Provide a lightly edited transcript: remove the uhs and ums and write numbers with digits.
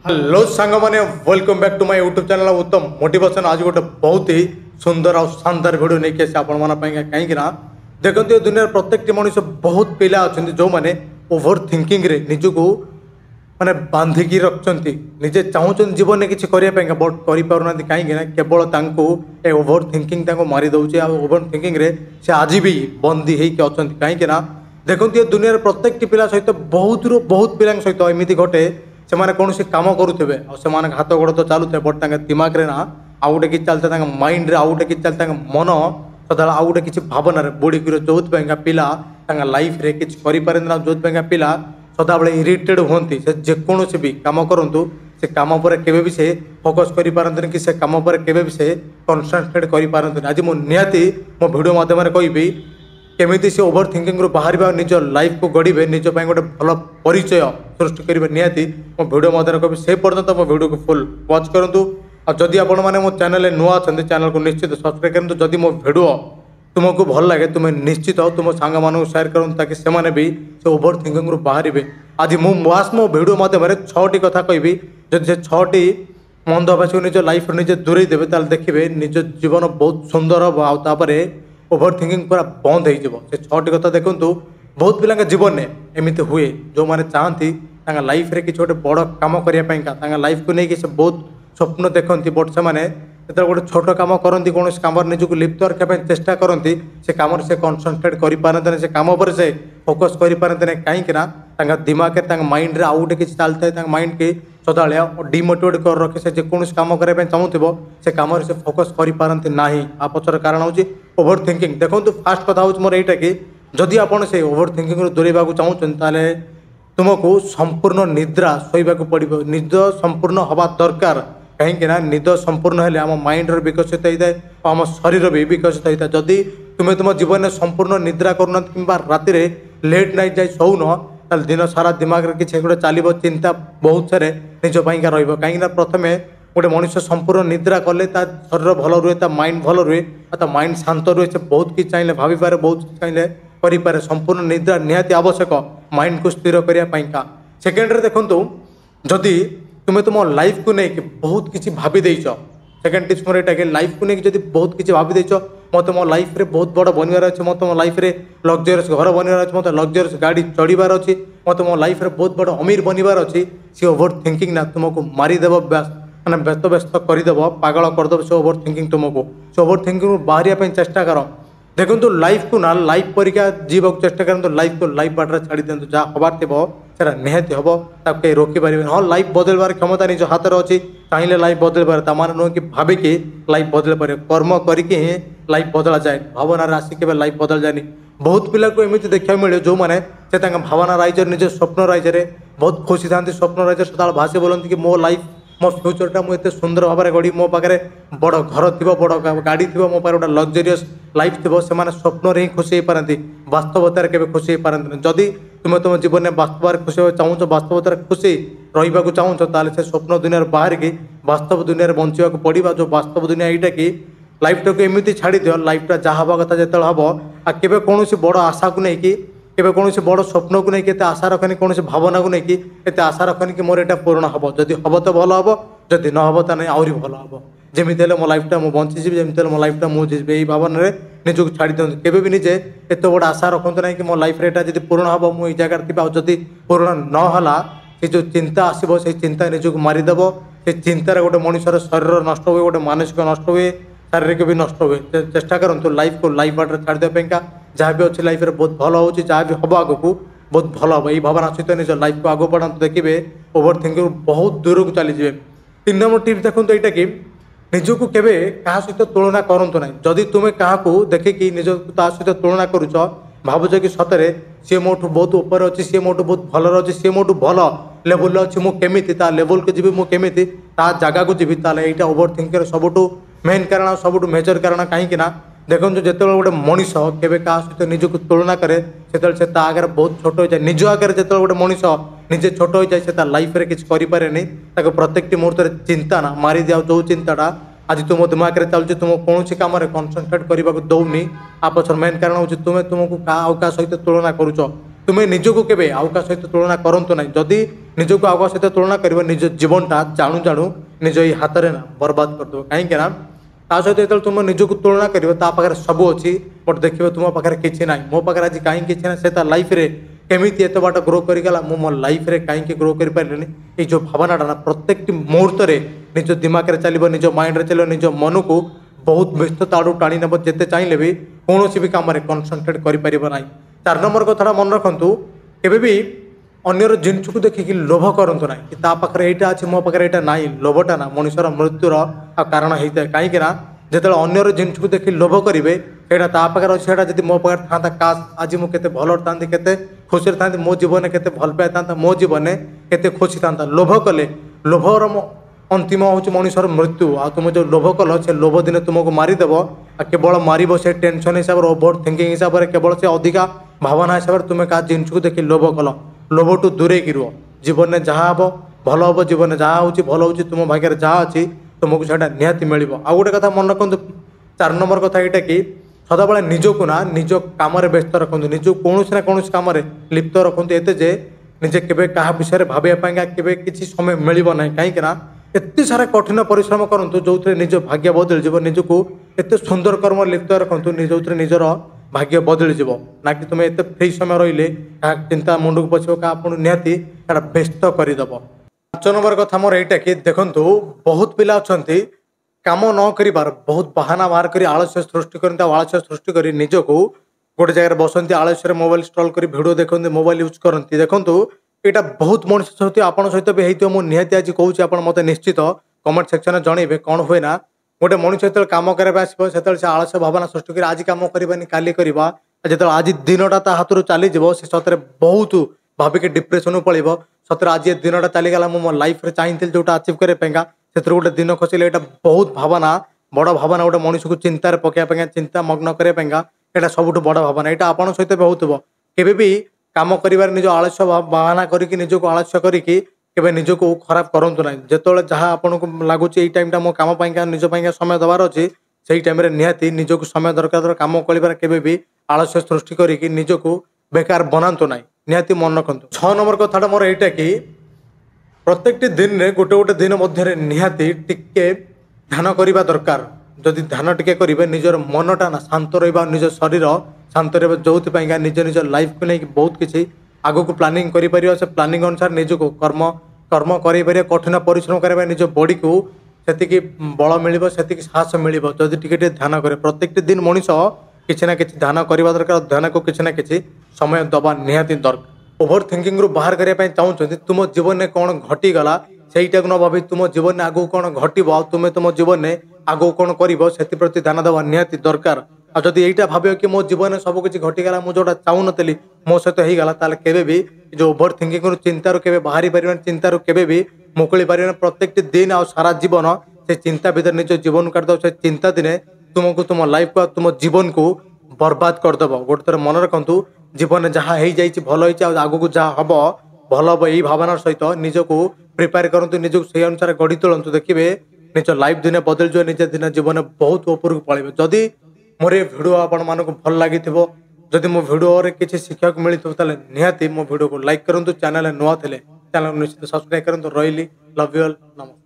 Hello सांग मैंने welcome back to my YouTube channel Uttam motivation. आज गोटे बहुत ही सुंदर और शानदार वीडियो नहीं आसी आपण कहीं देखते ये दुनिया प्रत्येक मनुष्य बहुत पिला अच्छा जो मैंने ओभर थिंकिंग रे निजको माने बांधिकी रखते निजे चाहूँ जीवन में किसी करने बट करना कहीं केवल ए ओभर थिंकिंग मारी दौचे ओभर थिंकिंग रे से आज भी बंदी होकर कहीं देखते ये दुनिया प्रत्येक पिला सहित बहुत पिला सहित एमती घटे से कौन कम करुवे से हाथ गोड़ तो चलुए बट दिमाग रे ना आउ गोटे कि चलता माइंड रे आउ गोटे कि चलता मन सदा आउ गोटे किसी भावना बुड़ीक जो पिला लाइफ रे किसी करें जो पिला सदा बेले इरिटेड होती से जेकोसी भी कम करूँ से कम पर केवे से फोकस करें कि से कम पर केवे से कनसंट्रेट करें। आज मुझे मो वीडियो माध्यम कहि केमिति से ओभर थिंकिंग रू बाहर निज लाइफ को गढ़े निज गोटे भल परिचय सृष्टि करेंगे निहाती मो वीडियो मध्य कवि से पर्यंत मो वीडियो को फुल वॉच करूँ। और जदि आपण मैंने मो चैनल नुआ अच्छा चैनल को निश्चित सब्सक्राइब करूँ। जदि मो वीडियो तुमको भल लगे तुम्हें निश्चित तुम सांग मानू शेयर करूँ ताकि से भी से ओभर थिंकिंग रू बाहर। आज मुझे मो वीडियो मध्यम 6टी कथा कहि जदि से 6टी मंद अभ्यास को निज लाइफ निजे दूरे देवे ताल देखिए निज जीवन बहुत सुंदर हम आउे ओभर थिंकिंग पूरा बंद हो से 6टी कथा देखूँ। बहुत पिला जीवन में एमती हुए जो मैंने चाहती लाइफ रे किसी गोटे बड़ कम करने लाइफ को लेकिन से बहुत स्वप्न देखती बट से गोटे छोट कम करती कौन कम निजक लिप्त रखा चेष्टा करती से कम से कनसंट्रेट करें से कम पर से फोकस करें कहीं दिमाग माइंड रे आउ गोटे किसी चलता है माइंड के सदा डिमोटिवेट कर रखे से जेकोसी कम करने चाहूब से कम से फोकस करते ना आ पचर कारण हूँ ओभर थिंकिंग। देखो फास्ट कथा हूँ मोर यहाँ कि जदि आपड़ से ओभर थिंकिंग दूरेबा चाहते तुमको संपूर्ण निद्रा शोवा पड़ो निद संपूर्ण हवा दरकार कहीं निद संपूर्ण हेले आम माइंड विकसित होता है और आम शरीर भी विकसित होता है। जदि तुम्हें तुम जीवन में संपूर्ण निद्रा करना कि राति लेट नाइट जाए शोन दिन सारा दिमाग में किसी गोटे चलो चिंता बहुत सारे निजपाइका रही प्रथम गोटे मनुष्य संपूर्ण निद्रा कले शरीर भल रुए माइंड भल रुए माइंड शांत रुए से बहुत किसी चाहिए भाभी पारे बहुत चाहिए करें संपूर्ण निद्रा निहाती आवश्यक माइंड को स्थिर करने। सेकेंड देखु जदि तुम्हें तुम लाइफ को लेकिन बहुत किसी भाभी देच सेकेंड टिप्स मोर यहाँ लाइफ को लेकिन जब बहुत किसी भाभी देच मत मो लाइफ रे बहुत बड़ बनवार अच्छे मत मो लाइफ रे लग्जरियस घर बनवार अच्छे मत लग्जरियस गाड़ी चढ़ार अच्छी मत मो लाइफ रे बहुत बड़ अमीर बनवार अच्छी सी ओभर थिंकिंग ना तुमको मारिदेव मैंने व्यस्त व्यस्त करदेव पागल करदेव से ओभर थिंकिंग तुमको से ओभर थिंकिंग बाहर चेष्टा कर। देखो लाइफ को ना लाइफ परीक्षा जीवा चेष्टा करूँ लाइफ को लाइफ बाटर छाड़ी दिखाँ जहाँ हबार थो से निहाती हम ताकि कहीं रोकपारे हाँ लाइफ बदलबार क्षमता निज हाथ में अच्छी चाहिए लाइफ बदल पारे मान नुह कि भाविकी लाइफ बदल पारे कर्म करके ही लाइफ बदला जाए भावना राशि के लाइफ बदल जाए। बहुत पिला को एमती देखा मिले जो मैंने से भावना राज्य निज स्वप्न राज्य बहुत खुशी था स्वप्न राज्य सदा भाषे बोलती कि मो लाइफ मो फ्यूचरटा मुझे सुंदर भाव में गढ़ी मो पाखे बड़ घर थी बड़ गाड़ी थी मो पाखे गोटे लग्जरियस लाइफ थी से स्वप्न ही खुशी हो पारती वास्तवतार के खुशी हो पारती। जदि तुम्हें तुम जीवन में वास्तव खुशी हो चाहूँ वास्तवतार खुशी रहा चाहूँ से स्वप्न दुनिया बाहर की वास्तव दुनिया बंचा पड़ा जो वास्तव दुनिया यहाँ कि लाइफटा को एमती छाड़ दियो लाइफटा जहाँ हवा कथा जो हम आ केवे कौन बड़ आशा को लेकिन केवे कौन बड़ स्वप्न को लेकिन आशा रखनी कौन भावना को लेकिन एत आशा रखनी कि मोर यहाँ पूर्ण हम जदि हम तो भल हम जदि न हम तो नहीं आहरी भल हम जमी मो लाइफटा मुझे बंची जमी मो लाइफटा मुझे यही भावना निजक छाड़ दिखाँ केवे भी निजे एत बड़ आशा रखते ना कि मो लाइफ जब पूर्ण हम मुझे जगार थी जदि पूर्ण नहला से जो चिंता आसो से चिंता निजक मारिदेव से चिंतार गोटे मनुष्यर शरीर नष्ट हुए गोटे मानसिक नष्ट हुए शारीरिक भी नष्ट हुए। चेष्टा करूँ लाइफ को लाइफ बाटर छाड़ देवाई जहाँ भी अच्छे लाइफ रे बहुत भल हो जहाँ भी हम आग को बहुत भल हम यही भावना सहित निज लाइफ को आगे बढ़ाते देखिए ओभर थिंकिंग बहुत दूर को चलीजे। 3 नंबर टिप्स देखो यहाँ कि निजक केवे क्या सहित तुलना करूँ ना जदि तुम्हें क्या देखिकी निज सहित तुलना करुच भावुच कि सतरे सी मोठू बहुत ऊपर अच्छी सी मोठू बहुत भल अच्छी सी मोठू भल लेवल अच्छी मुझे लेवल को जी मुझे जगह को जी यहाँ ओभर थिंकिंग सबुठू मेन कारण सबुठ मेजर कारण कहीं देखो जो गोटे मनीष केवे क्या सहित निजक तुलना करे से आगे बहुत छोट हो जाए निज आगे जो गोटे मनीष निजे छोट हो जाए से लाइफ रे किसी करें प्रत्येक मुहूर्त चिंता ना मारी दिया जो चिंताटा आज तुम दिमाग में चलुचे तुम कौन कम कनसंट्रेट करने को दौनी आ पचर मेन कारण हूँ तुम्हें तुमको क्या सहित तुलना करुच तुम्हें निजको केबे आउ का सहित तुलना करंतु नहीं जदि निजको आउ का सहित तुलना करिवो निज जीवनटा जाणु जाणु निज ई हाथ ना बर्बाद कर दो कहीं ना ता सहित जो तुम निजको तुलना कर पाखे सब अच्छी बट देखिए तुम पाखे किसी ना मो पाखे आज कहीं किसी ना से लाइफ रे केमिति एत बाट ग्रो करगला मु मो लाइफ रे कहीं ग्रो कर पारे ये जो भावनाटा ना प्रत्येक मुहूर्त में निज दिमाग में चलो निज माइंड में चलो निज मन को बहुत व्यस्तता आड़ टाणी नब जिते चाहिए भी कौन भी कम कनसंट्रेट कर 4 नंबर कथा मन रखु केवे भी अन्यर जिनस को देखिक लोभ करूँ ना कि पाखे यहाँ अच्छे मो पाखे यहाँ ना लोभटा ना मनुष्यर मृत्युर कारण होता है कहीं जो अन्यर जिनस को देखिए लोभ करेंगे यहाँ पाखे अच्छे जब मो पाखे था काश आज मुझे भल था के खुशी था मो जीवन के भल पाई था मो जीवन के खुशी था लोभ कले लोभर अंतिम हूँ मनुष्यर मृत्यु आ तुम जो लोभ कल से लोभ दिन तुमको मारिदेव केवल मार से टेंशन हिसाब से ओभर थिंकिंग हिसाब से केवल से अधिका भावना हिसाब से तुम्हें क्या जिनस को देखिए लोभ कल लोभ टू दूरे की रुह जीवन में जहाँ हम भल हम जीवन में जहाँ हूँ भल हो तुम भाग्य जहाँ अच्छी तुमको से निहाती मिल आ गोटे कथा मन रखु 4 नंबर कथा यहाँ कि सदाबले निजको ना निज कम व्यस्त रखु निज कौन ना कौन कम लिप्त रखु एत जे निजे केवे क्या विषय भाविया केवे किसी समय मिल ना कहीं एत सारा कठिन परिश्रम करूँ जो निज भाग्य बदल जीव निजको एत सुंदर कर्म लिप्त रखु जो निजर भाग्य बदल जीव ना कि तुम एत फ्री समय रही चिंता मुंड को पशिव क्या निहाती व्यस्त करदेव 5 नंबर कथा मोर यहाँ कि देखु बहुत पिला अच्छा काम न कर बहुत बहाना बाहर कर आलस्य सृष्टि कर आलस्य सृष्टि कर निजको गोटे जगह बसती आलस्य मोबाइल स्टॉल कर भिड देखते मोबाइल यूज करती देखु यहाँ बहुत मनुष्य सहित आपड़ सहित भी होती मुझे आज कहूँ आप मत निश्चित कमेंट सेक्शन जनइबे कौन हुए ना गोटे मनुष्य जो कम करवा आसो से आलस्य भावना सृष्टि कर आज कम करवानी काली करवा जो आज दिनटा ता हाथ चलीज से सतरे बहुत भाविक डिप्रेशन पड़ो सतरे आज ये दिनटा चलीगला मो लाइफ चाहिए जोटा अचिव करने से गोटे दिन खसले यहाँ बहुत भावना बड़ भावना गोटे मनुष्य को चिंतार पकड़ा चिंता मग्न करने यहाँ सबुठ बड़ भावना यहाँ आपण सहित भी होव के कम कर निज आलस्य बहाना करके निजको आलस्य करके निजको खराब करूँ ना जो जहाँ आपन को लगुच यही टाइम मो कम निज समय देवार अच्छे से टाइम निहाती निजको समय दरकार कम कर आलस्य सृष्टि करके निजको बेकार बनातु ना निहाती मन रखु 6 नंबर कथा मोर यहाँ कि प्रत्येक दिन में गोटे गोटे दिन मध्य निहाती टिके ध्यान करने दरकार जदि ध्यान टिके करेंगे निजर मनटा ना शांत रहा निज शरीर शांत रहा जो निज निज लाइफ को लेकिन बहुत किसी आग को प्लानिंग कर से प्लानिंग अनुसार निजको कर्म कर्म कर कठिन परिश्रम करें निज बॉडी को से बल मिल से साहस मिल जदि टिके ध्यान करे प्रत्येक दिन मनीष किसी ना कि ध्यान करने दरकार ध्यान को किसी ना कि समय दबा निहाती दरकार ओभर थिंकिंग रु बाहर करने चाहते तुम जीवन में कौन घटीगला सहीटा को न भावी तुम जीवन में आगू कौन घटब तुम्हें तुम जीवन में आगू कौन कर ध्यान देवा निहाती दरकार आ जब यहीटा भाव कि मो जीवन में सबकिछ घटीगला मुझे चाहूनी मो सहित होगा ताल के जो ओभर थिंकिंग चिंतार के बाहरी पार चिंतार के मुकुली पार प्रत्येक दिन आ सारा जीवन से चिंता भीतर निज जीवन काटिदेव से चिंता दिने तुमको तुम लाइफ को तुम जीवन को बर्बाद करदेव गोटे थर मन रखु जीवन जहाँ हो भल आग को जहाँ हम भल हम यही भावना सहित निजको प्रिपेयर करूँ निजको से अनुसार गढ़ी तोलतु देखिए निज लाइफ दिने बदल जाए निज दिन जीवन बहुत ऊपर को पड़े जदि मोर ये भिडियो आपण मानक भल लगी जदि मो भिडियो किसी शिक्षा मिली निहाती मो भिडियो को लाइक करूँ चैनल नुआ थे चैनल निश्चित सब्सक्राइब करूँ रही लव यू ऑल नमस्कार।